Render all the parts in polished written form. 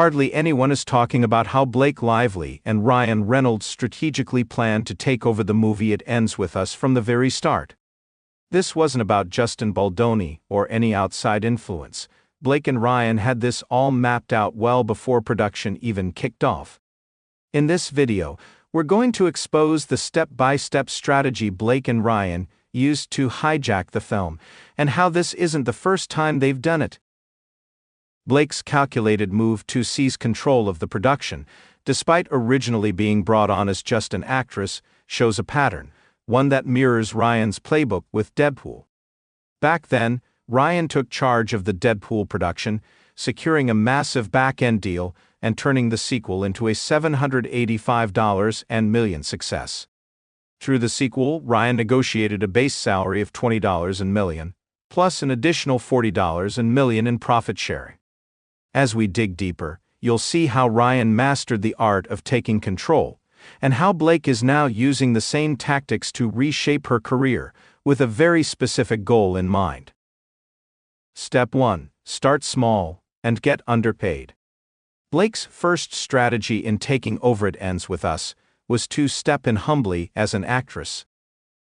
Hardly anyone is talking about how Blake Lively and Ryan Reynolds strategically planned to take over the movie It Ends With Us from the very start. This wasn't about Justin Baldoni or any outside influence. Blake and Ryan had this all mapped out well before production even kicked off. In this video, we're going to expose the step-by-step strategy Blake and Ryan used to hijack the film, and how this isn't the first time they've done it. Blake's calculated move to seize control of the production, despite originally being brought on as just an actress, shows a pattern, one that mirrors Ryan's playbook with Deadpool. Back then, Ryan took charge of the Deadpool production, securing a massive back-end deal and turning the sequel into a $785 million success. Through the sequel, Ryan negotiated a base salary of $20 million, plus an additional $40 million in profit sharing. As we dig deeper, you'll see how Ryan mastered the art of taking control, and how Blake is now using the same tactics to reshape her career, with a very specific goal in mind. Step 1. Start small, and get underpaid. Blake's first strategy in taking over It Ends With Us was to step in humbly as an actress.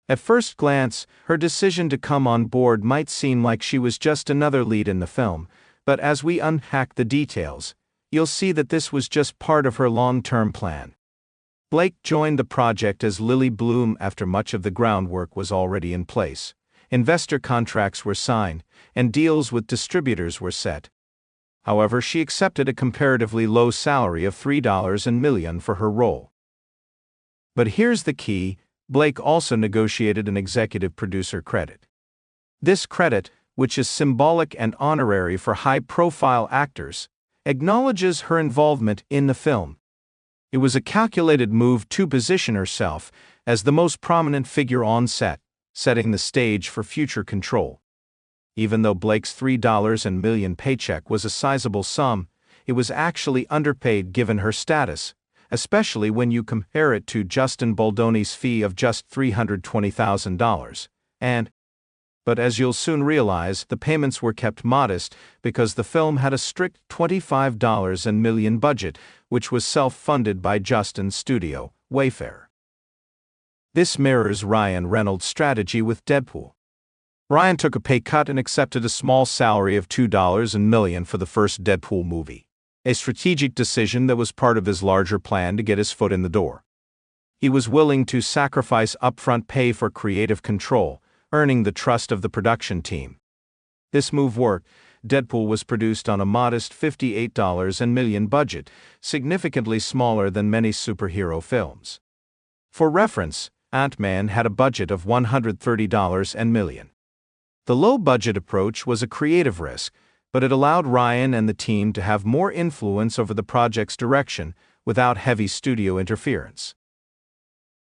At first glance, her decision to come on board might seem like she was just another lead in the film, but as we unpack the details, you'll see that this was just part of her long-term plan. Blake joined the project as Lily Bloom after much of the groundwork was already in place. Investor contracts were signed, and deals with distributors were set. However, she accepted a comparatively low salary of $3 million for her role. But here's the key: Blake also negotiated an executive producer credit. This credit, which is symbolic and honorary for high-profile actors, acknowledges her involvement in the film. It was a calculated move to position herself as the most prominent figure on set, setting the stage for future control. Even though Blake's $3 million paycheck was a sizable sum, it was actually underpaid given her status, especially when you compare it to Justin Baldoni's fee of just $320,000, but as you'll soon realize, the payments were kept modest because the film had a strict $25 million budget, which was self-funded by Justin's studio, Wayfair. This mirrors Ryan Reynolds' strategy with Deadpool. Ryan took a pay cut and accepted a small salary of $2 million for the first Deadpool movie, a strategic decision that was part of his larger plan to get his foot in the door. He was willing to sacrifice upfront pay for creative control, earning the trust of the production team. This move worked. Deadpool was produced on a modest $58 million budget, significantly smaller than many superhero films. For reference, Ant-Man had a budget of $130 million. The low-budget approach was a creative risk, but it allowed Ryan and the team to have more influence over the project's direction without heavy studio interference.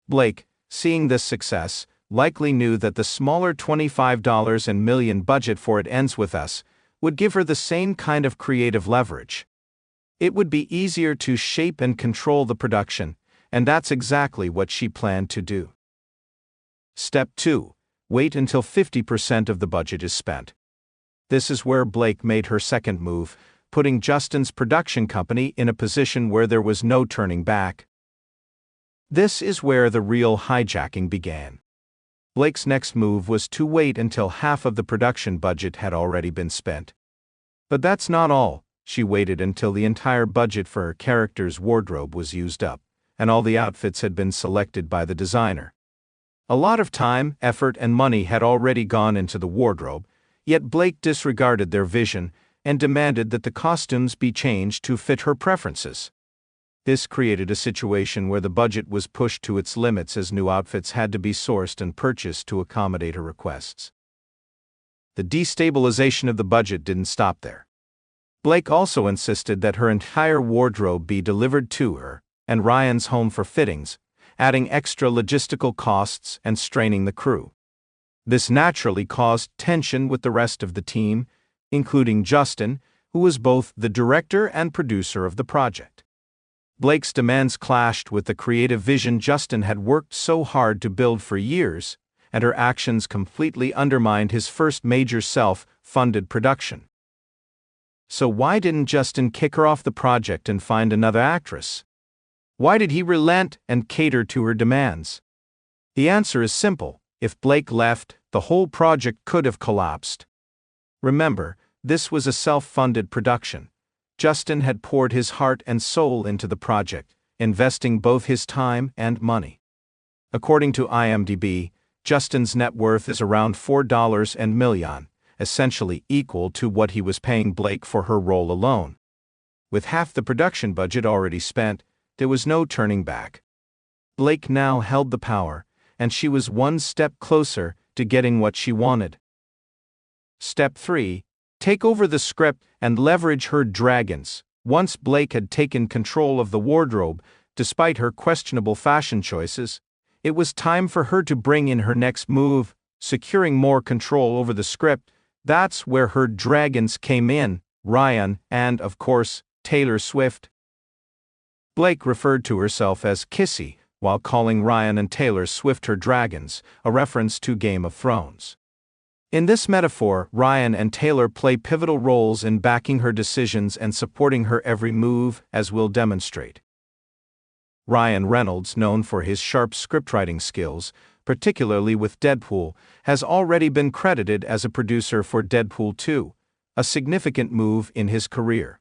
Blake, seeing this success, likely knew that the smaller $25 million budget for It Ends With Us would give her the same kind of creative leverage. It would be easier to shape and control the production, and that's exactly what she planned to do. Step 2. Wait until 50% of the budget is spent. This is where Blake made her second move, putting Justin's production company in a position where there was no turning back. This is where the real hijacking began. Blake's next move was to wait until half of the production budget had already been spent. But that's not all. She waited until the entire budget for her character's wardrobe was used up, and all the outfits had been selected by the designer. A lot of time, effort, and money had already gone into the wardrobe, yet Blake disregarded their vision and demanded that the costumes be changed to fit her preferences. This created a situation where the budget was pushed to its limits as new outfits had to be sourced and purchased to accommodate her requests. The destabilization of the budget didn't stop there. Blake also insisted that her entire wardrobe be delivered to her and Ryan's home for fittings, adding extra logistical costs and straining the crew. This naturally caused tension with the rest of the team, including Justin, who was both the director and producer of the project. Blake's demands clashed with the creative vision Justin had worked so hard to build for years, and her actions completely undermined his first major self-funded production. So why didn't Justin kick her off the project and find another actress? Why did he relent and cater to her demands? The answer is simple. If Blake left, the whole project could have collapsed. Remember, this was a self-funded production. Justin had poured his heart and soul into the project, investing both his time and money. According to IMDb, Justin's net worth is around $4 million, essentially equal to what he was paying Blake for her role alone. With half the production budget already spent, there was no turning back. Blake now held the power, and she was one step closer to getting what she wanted. Step 3. Take over the script and leverage her dragons. Once Blake had taken control of the wardrobe, despite her questionable fashion choices, it was time for her to bring in her next move, securing more control over the script. That's where her dragons came in, Ryan and, of course, Taylor Swift. Blake referred to herself as Kissy, while calling Ryan and Taylor Swift her dragons, a reference to Game of Thrones. In this metaphor, Ryan and Taylor play pivotal roles in backing her decisions and supporting her every move, as we'll demonstrate. Ryan Reynolds, known for his sharp scriptwriting skills, particularly with Deadpool, has already been credited as a producer for Deadpool 2, a significant move in his career.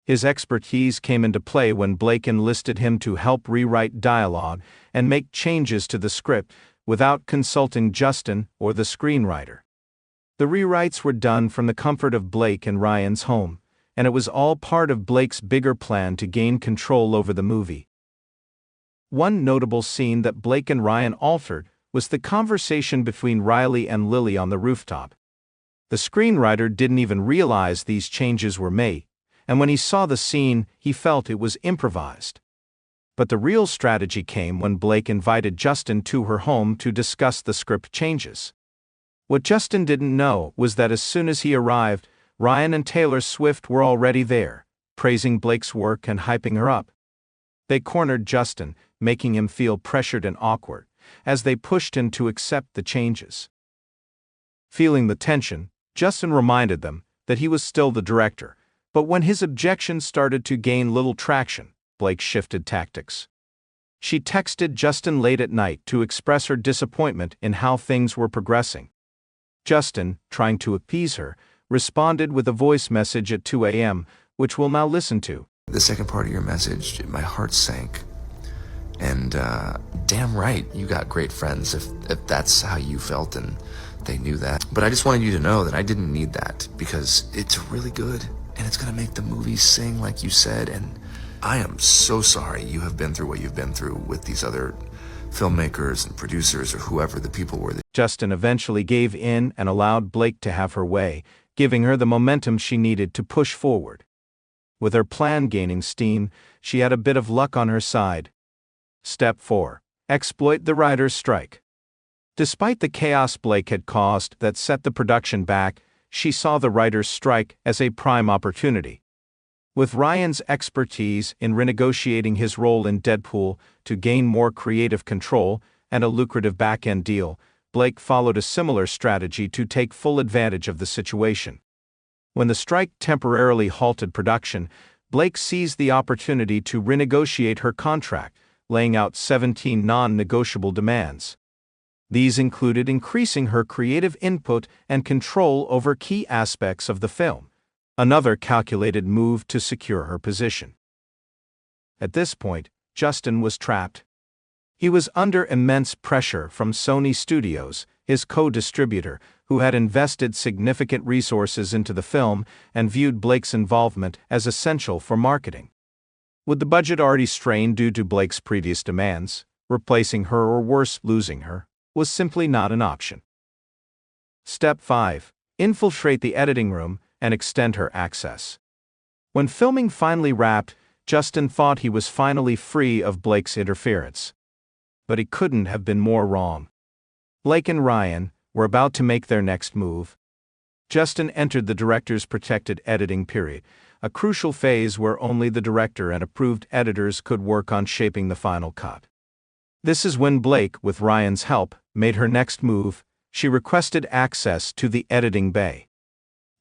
His expertise came into play when Blake enlisted him to help rewrite dialogue and make changes to the script without consulting Justin or the screenwriter. The rewrites were done from the comfort of Blake and Ryan's home, and it was all part of Blake's bigger plan to gain control over the movie. One notable scene that Blake and Ryan altered was the conversation between Riley and Lily on the rooftop. The screenwriter didn't even realize these changes were made, and when he saw the scene, he felt it was improvised. But the real strategy came when Blake invited Justin to her home to discuss the script changes. What Justin didn't know was that as soon as he arrived, Ryan and Taylor Swift were already there, praising Blake's work and hyping her up. They cornered Justin, making him feel pressured and awkward, as they pushed him to accept the changes. Feeling the tension, Justin reminded them that he was still the director, but when his objections started to gain little traction, Blake shifted tactics. She texted Justin late at night to express her disappointment in how things were progressing. Justin, trying to appease her, responded with a voice message at 2 a.m., which we'll now listen to. The second part of your message, my heart sank. And damn right, you got great friends if that's how you felt and they knew that. But I just wanted you to know that I didn't need that because it's really good and it's going to make the movie sing like you said. And I am so sorry you have been through what you've been through with these other filmmakers and producers or whoever the people were. Justin eventually gave in and allowed Blake to have her way, giving her the momentum she needed to push forward. With her plan gaining steam, she had a bit of luck on her side. Step 4. Exploit the writer's strike. Despite the chaos Blake had caused that set the production back, she saw the writer's strike as a prime opportunity. With Ryan's expertise in renegotiating his role in Deadpool to gain more creative control and a lucrative back-end deal, Blake followed a similar strategy to take full advantage of the situation. When the strike temporarily halted production, Blake seized the opportunity to renegotiate her contract, laying out 17 non-negotiable demands. These included increasing her creative input and control over key aspects of the film, another calculated move to secure her position. At this point, Justin was trapped. He was under immense pressure from Sony Studios, his co-distributor, who had invested significant resources into the film and viewed Blake's involvement as essential for marketing. With the budget already strained due to Blake's previous demands, replacing her or worse, losing her, was simply not an option. Step 5. Infiltrate the editing room and extend her access. When filming finally wrapped, Justin thought he was finally free of Blake's interference. But he couldn't have been more wrong. Blake and Ryan were about to make their next move. Justin entered the director's protected editing period, a crucial phase where only the director and approved editors could work on shaping the final cut. This is when Blake, with Ryan's help, made her next move. She requested access to the editing bay.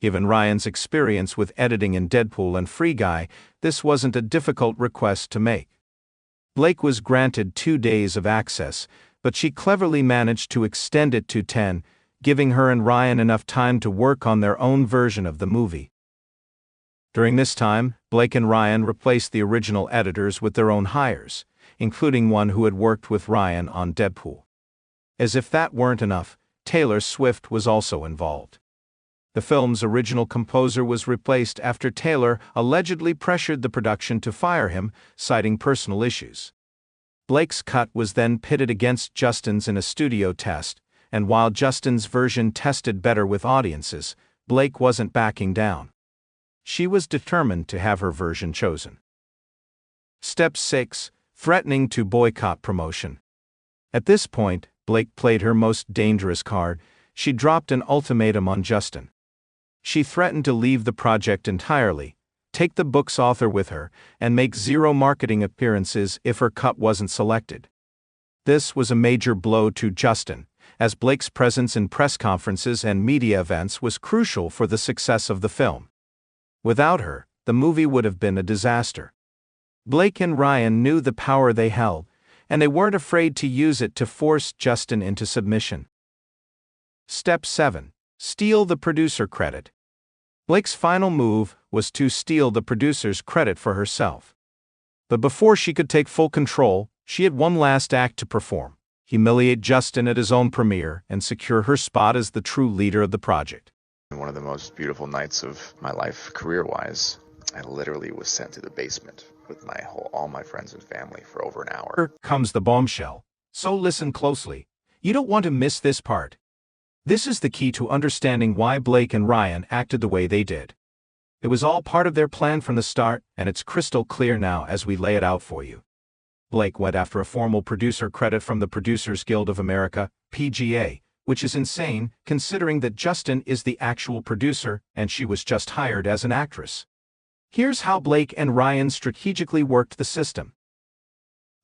Given Ryan's experience with editing in Deadpool and Free Guy, this wasn't a difficult request to make. Blake was granted 2 days of access, but she cleverly managed to extend it to 10, giving her and Ryan enough time to work on their own version of the movie. During this time, Blake and Ryan replaced the original editors with their own hires, including one who had worked with Ryan on Deadpool. As if that weren't enough, Taylor Swift was also involved. The film's original composer was replaced after Taylor allegedly pressured the production to fire him, citing personal issues. Blake's cut was then pitted against Justin's in a studio test, and while Justin's version tested better with audiences, Blake wasn't backing down. She was determined to have her version chosen. Step 6. Threatening to boycott promotion. At this point, Blake played her most dangerous card. She dropped an ultimatum on Justin. She threatened to leave the project entirely, take the book's author with her, and make 0 marketing appearances if her cut wasn't selected. This was a major blow to Justin, as Blake's presence in press conferences and media events was crucial for the success of the film. Without her, the movie would have been a disaster. Blake and Ryan knew the power they held, and they weren't afraid to use it to force Justin into submission. Step 7. Steal the producer credit. Blake's final move was to steal the producer's credit for herself. But before she could take full control, she had one last act to perform: humiliate Justin at his own premiere and secure her spot as the true leader of the project. One of the most beautiful nights of my life, career-wise. I literally was sent to the basement with all my friends and family for over an hour. Here comes the bombshell. So listen closely. You don't want to miss this part. This is the key to understanding why Blake and Ryan acted the way they did. It was all part of their plan from the start, and it's crystal clear now as we lay it out for you. Blake went after a formal producer credit from the Producers Guild of America, PGA, which is insane considering that Justin is the actual producer and she was just hired as an actress. Here's how Blake and Ryan strategically worked the system.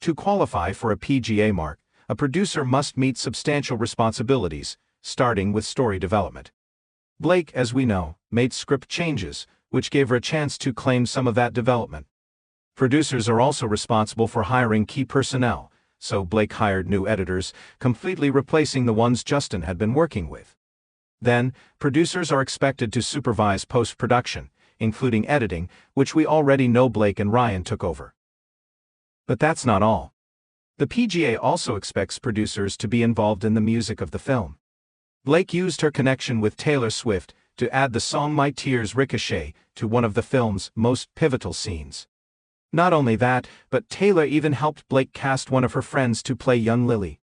To qualify for a PGA mark, a producer must meet substantial responsibilities, starting with story development. Blake, as we know, made script changes, which gave her a chance to claim some of that development. Producers are also responsible for hiring key personnel, so Blake hired new editors, completely replacing the ones Justin had been working with. Then, producers are expected to supervise post-production, including editing, which we already know Blake and Ryan took over. But that's not all. The PGA also expects producers to be involved in the music of the film. Blake used her connection with Taylor Swift to add the song My Tears Ricochet to one of the film's most pivotal scenes. Not only that, but Taylor even helped Blake cast one of her friends to play young Lily.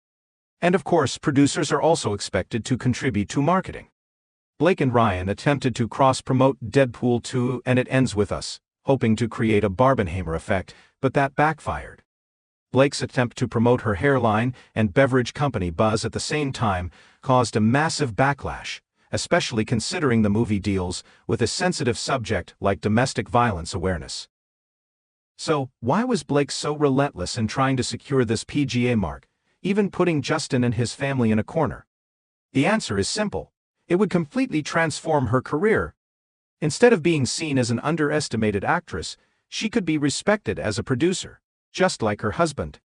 And of course, producers are also expected to contribute to marketing. Blake and Ryan attempted to cross-promote Deadpool 2 and It Ends With Us, hoping to create a Barbenheimer effect, but that backfired. Blake's attempt to promote her hairline and beverage company Buzz at the same time caused a massive backlash, especially considering the movie deals with a sensitive subject like domestic violence awareness. So, why was Blake so relentless in trying to secure this PGA mark, even putting Justin and his family in a corner? The answer is simple. It would completely transform her career. Instead of being seen as an underestimated actress, she could be respected as a producer, just like her husband.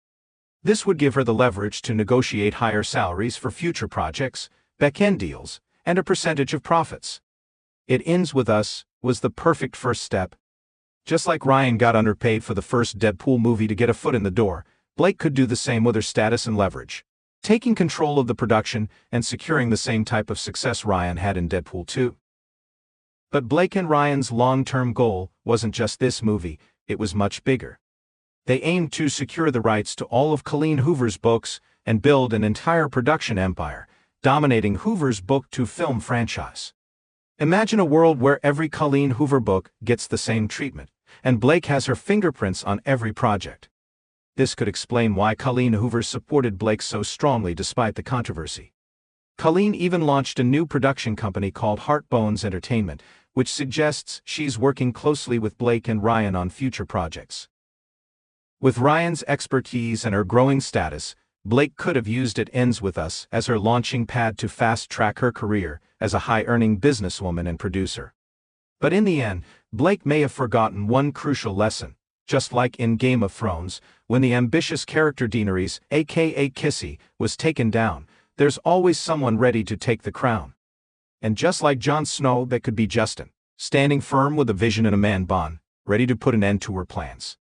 This would give her the leverage to negotiate higher salaries for future projects, back-end deals, and a percentage of profits. It Ends With Us was the perfect first step. Just like Ryan got underpaid for the first Deadpool movie to get a foot in the door, Blake could do the same with her status and leverage, taking control of the production and securing the same type of success Ryan had in Deadpool 2. But Blake and Ryan's long-term goal wasn't just this movie, it was much bigger. They aimed to secure the rights to all of Colleen Hoover's books and build an entire production empire, dominating Hoover's book-to-film franchise. Imagine a world where every Colleen Hoover book gets the same treatment, and Blake has her fingerprints on every project. This could explain why Colleen Hoover supported Blake so strongly despite the controversy. Colleen even launched a new production company called Heart Bones Entertainment, which suggests she's working closely with Blake and Ryan on future projects. With Ryan's expertise and her growing status, Blake could have used It Ends With Us as her launching pad to fast-track her career as a high-earning businesswoman and producer. But in the end, Blake may have forgotten one crucial lesson. Just like in Game of Thrones, when the ambitious character Daenerys, aka Kissy, was taken down, there's always someone ready to take the crown. And just like Jon Snow, that could be Justin, standing firm with a vision and a man bond, ready to put an end to her plans.